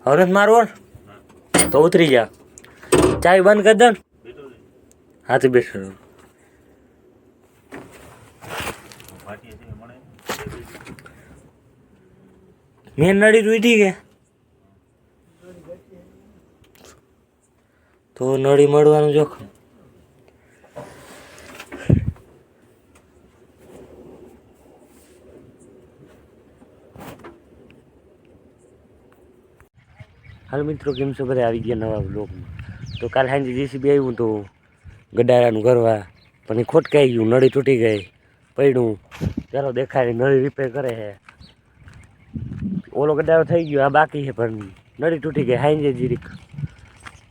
હવે મારવો તો ઉતરી જા. ચાવી બંધ કરી દો ને. હાથી બેઠો મેં નડી રૂટી કે તો નડી મળવાનું જોખમ. હાલ મિત્રો, કેમ છો બધા? આવી ગયા નવા બ્લોગમાં. તો કાલ સાંજે જેસીબી આવ્યું તો ગડારાનું કરવા, પણ એ ખોટકાઈ ગયું, નળી તૂટી ગઈ, પડ્યું. ચાલો દેખાય નળી રિપેર કરે છે. ઓલો ગડારો થઈ ગયો, આ બાકી છે, પણ નળી તૂટી ગઈ. સાંજે જીરીક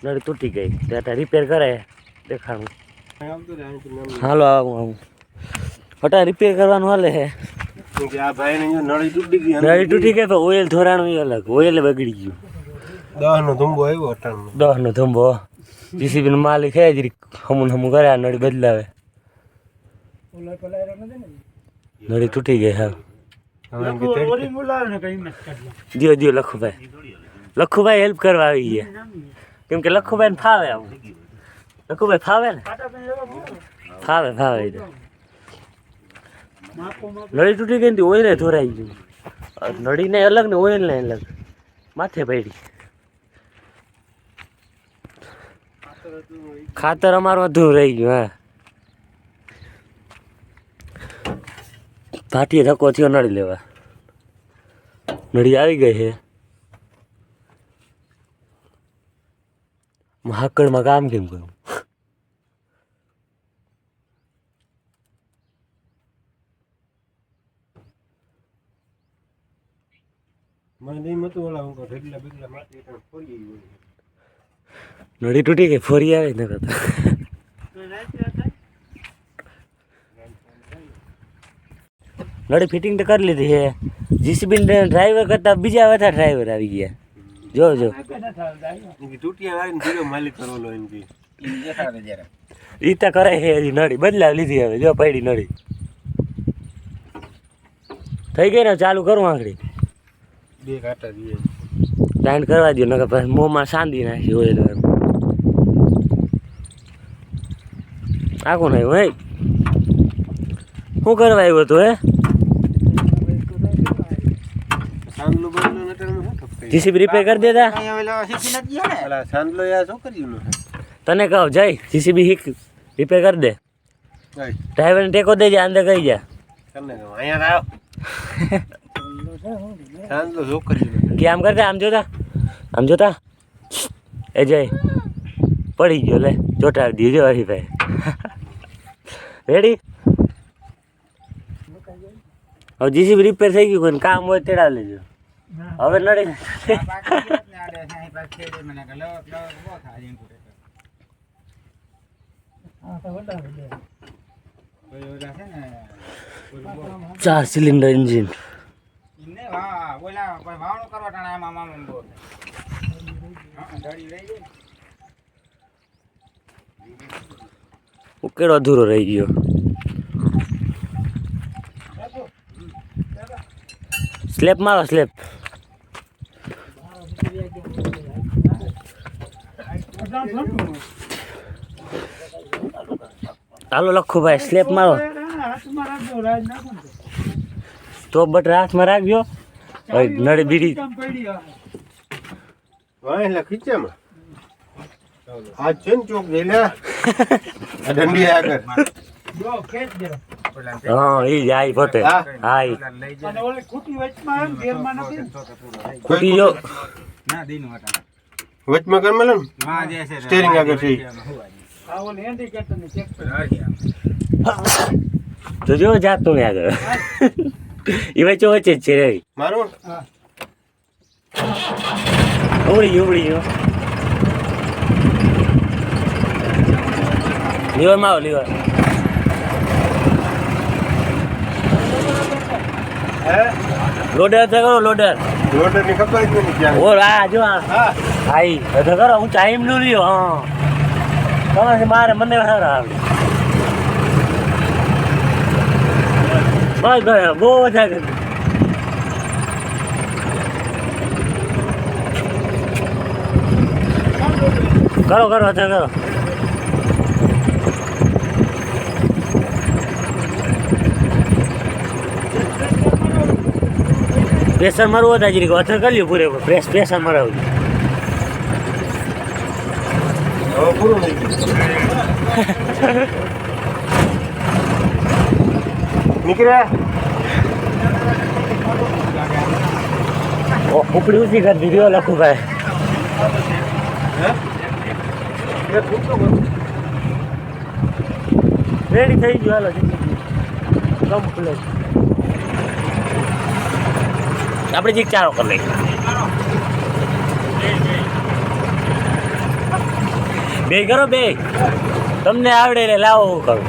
નળી તૂટી ગઈ, ત્યાં રિપેર કરે દેખાણું. હાલો આવું હટા રિપેર કરવાનું હાલે છે. નળી તૂટી ગઈ તો ઓઇલ ધોરાણું એ અલગ, ઓઇલ બગડી ગયું. 10 નો ધુંબો આવ્યો. 10 નો ધુંબો. જીસીબી નો માલિક હે જ હમું કરે, આ નળી બદલાવે. નળી તૂટી ગઈ. હા દિયો દિયો લખુભાઈ હેલ્પ કરવા આવી ગયા. કેમ કે લખુભાઈ ને ફાવે આવું. લખુભાઈ ફાવે ને, ફાવે નળી તૂટી ગઈ ને ઓઇલ ધોરાઈ ગયું. નળી ને અલગ ને ઓઇલ ને અલગ, માથે પડી. ખાતર અમારું અધૂરું રહી ગયું. હા ભાટીએ ધક્કો થયો નળી લેવા. નળી આવી ગઈ છે. હાકડમાં કામ કેમ કરું? નળી તૂટી ગઈ, ફોરી આવે ને કરતા. નળી ફિટિંગ તો કરી લીધી છે. જીસીબી ડ્રાઈવર કરતા બીજા બધા ડ્રાઈવર આવી ગયા. જો ઈતા કરે છે. હજી નળી બદલાવી લીધી. હવે જો પડી નળી થઈ ગઈ ને. ચાલુ કરું આંગળી ટાઈટ કરવા દો, નકર પછી મોંમાં સાંધી નાખી ઓઇલ. આખું નહીં હોય. શું કરવા આવ્યો હતો? જીસીબી રિપેર કરી દેતા. તને કહો જય જીસીબી રિપેર કરી દે. ડ્રાઈવરને ટેકો દેજે, અંદર કહી જા. કે આમ કરતા, આમ જોતા એ જય પડી ગયો. લે ચોટાડી દીજો હરીભાઈ. રેડી? હવે જીસીબી રિપેર થઈ ગયું, કોઈ કામ હોય તેડા લેજો. હવે નડી ચાર સિલિન્ડર એન્જિન. ઉકેડો અધૂરો રહી ગયો. સ્લેપ મારો, સ્લેપ. હાલો લખુભાઈ સ્લેપ મારો. તો બટ હાથમાં રાખજો. નળી બીડી હા એ જાય પોતે. હા ખૂટી જો વચમાં કર મેલો સ્ટીયરિંગ આગળ છે. તો જો જાતું ને આગળ એ વચ્ચે વચ્ચે જ છે રે મારું. ઉવડી લીવર માં લીવર. લોડર કરો, લોડર ની ખબર જ નથી ક્યાં. ઓ આ જો હા ઈ તો કરો. હું ટાઈમ નું રહ્યો. હા તમારે મારે મને સારા આવે. બસ બહુ ઓછા કરી. કરો કરો અત્યારે કરો. પ્રેશર મારવું હતા જરી અથર કરી લ્યો પૂરે પ્રેશર મારાવું. હવે પૂરું થઈ ગયું. નીકળ્યા ઉપડી ઊંચી કરી દીધી લખુભાઈ. રેડી થઈ ગયું હાલો કમ્પ્લીટ. આપણે જીક ચારો કરી લઈએ. બે કરો બે તમને આવડે એટલે લાવો હું કરું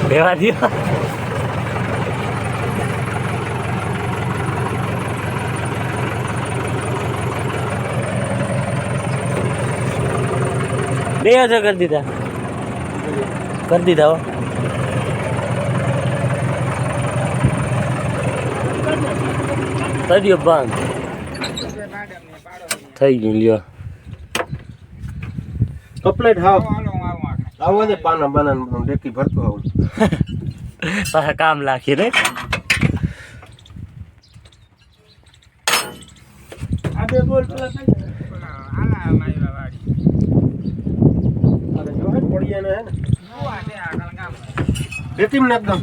બેવા દો. બે હજાર કરી દીધા હો. કરી દો બંધ થઈ ગયું લ્યો. કપલેટ હાવ આવો દે પાના બાના ડેકી ભરતો આવું. પાછા કામ લાખી રે. આ બોલ પેલા કઈ આલા માઈવા વાડી અરે જો હે પડિયાને હે ને જોવા દે આગળ કામ બેતીમ ને એકદમ.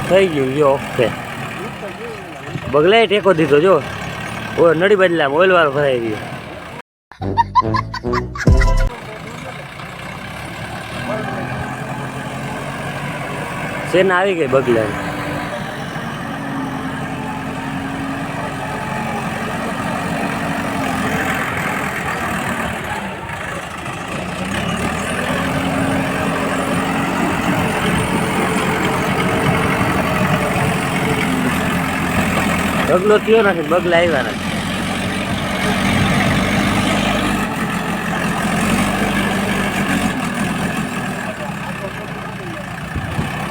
થઈ ગયું જો ઓકે. બગલે ટેકો દીધો જો નડી બદલામાં ઓઇલ વાળો ભરાઈ ગયો. સેના આવી ગઈ બગલા. બગલો થયો નથી બગલા આવ્યા નથી.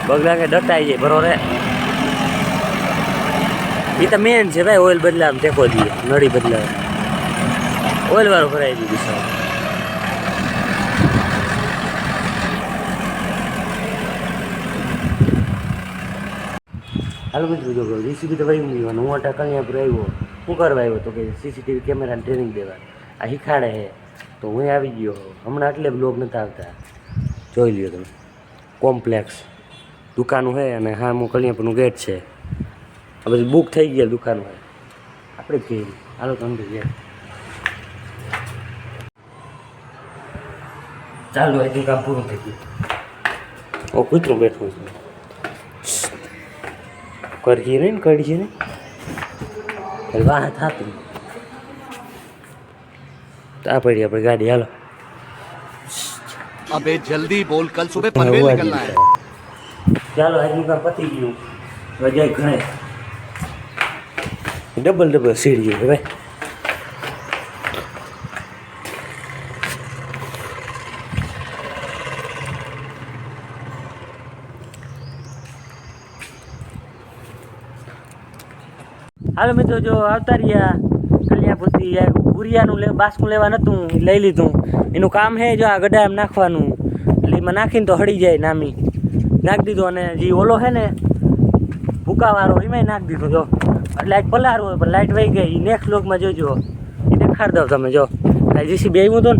બગલા કે ડટાઈ જાય બરોબર. એ તો મેન છે ભાઈ ઓઇલ બદલાવ ટેકો દઈએ નળી બદલાવ ઓઇલ વાળું ભરાઈ દીધું છે. હાલો મિત્રો જો જીસીબી તો ભાઈ હું મોટા કલ્યાણ પર આવ્યો. શું કરવા આવ્યો તો કે સીસીટીવી કેમેરાની ટ્રેનિંગ દેવા આ શીખાડે છે તો હું આવી ગયો. હમણાં એટલે બ્લોગ નહોતા આવતા. જોઈ લ્યો તમે કોમ્પ્લેક્સ દુકાનું છે અને હા હું કલ્યાણપુરનું ગેટ છે. આ બધી બુક થઈ ગયા દુકાન હોય આપણે જ કહીએ હાલો તમને ગેટ ચાલો હજી કામ પૂરું થઈ ગયું. ઓ કૂતરું બેઠું છે કરજી ને કઢી ને વાહ થતું આ પડી આપણે ગાડી હાલો. अबे जल्दी बोल कल सुबह पनवेल निकलना है. ચાલો આજનું કામ પતી ગયું. રજા ઘણે ડબલ સીડી હવે હાલો મિત્રો જો આવતા રહ્યા કલ્યાણપુરથી ગુરિયાનું બાસકું લેવા નહોતું લઈ લીધું. એનું કામ છે જો આ ગડા એમ નાખવાનું એટલે એમાં નાખીને તો હળી જાય નામી નાખી દીધું. અને જે ઓલો છે ને ભૂકાવાળો એમાંય નાખી દીધું જો એટલે આજ પલાર હોય પણ લાઇટ વહી ગઈ. નેક્સ્ટ બ્લોગમાં જોજો. એ દેખાડ દઉં તમે જો કાંઈ જીસીબી આવ્યું હતું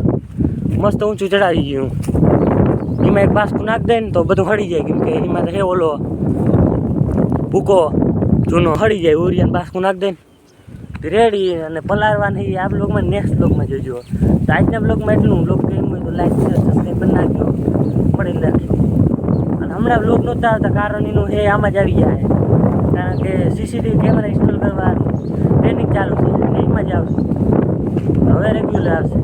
ને મસ્ત ઊંચું ચડાવી ગયું એમાં એક પાસકું નાખ દે ને તો બધું હળી જાય કેમ કે એમાં તો હે ઓલો ભૂકો જૂનો હળી જાય ઉરિયાને પાસકું નાખ દે ને રેડી અને પલાળવાની આ બ્લોગમાં નેક્સ્ટ બ્લોગમાં જોજો તો આજના બ્લોગમાં એટલું બ્લોગ ગેમ હોય તો લાઈક શેર સબસ્ક્રાઈબ કરી નાખજો મળી રાખજો અને હમણાં બ્લોગ નહોતા આવતા કારણ એનું હે આમાં જ આવી જાય કારણ કે સીસીટીવી કેમેરા ઇન્સ્ટોલ કરવાની ટ્રેનિંગ ચાલુ છે એમાં જ આવશે હવે રેગ્યુલર આવશે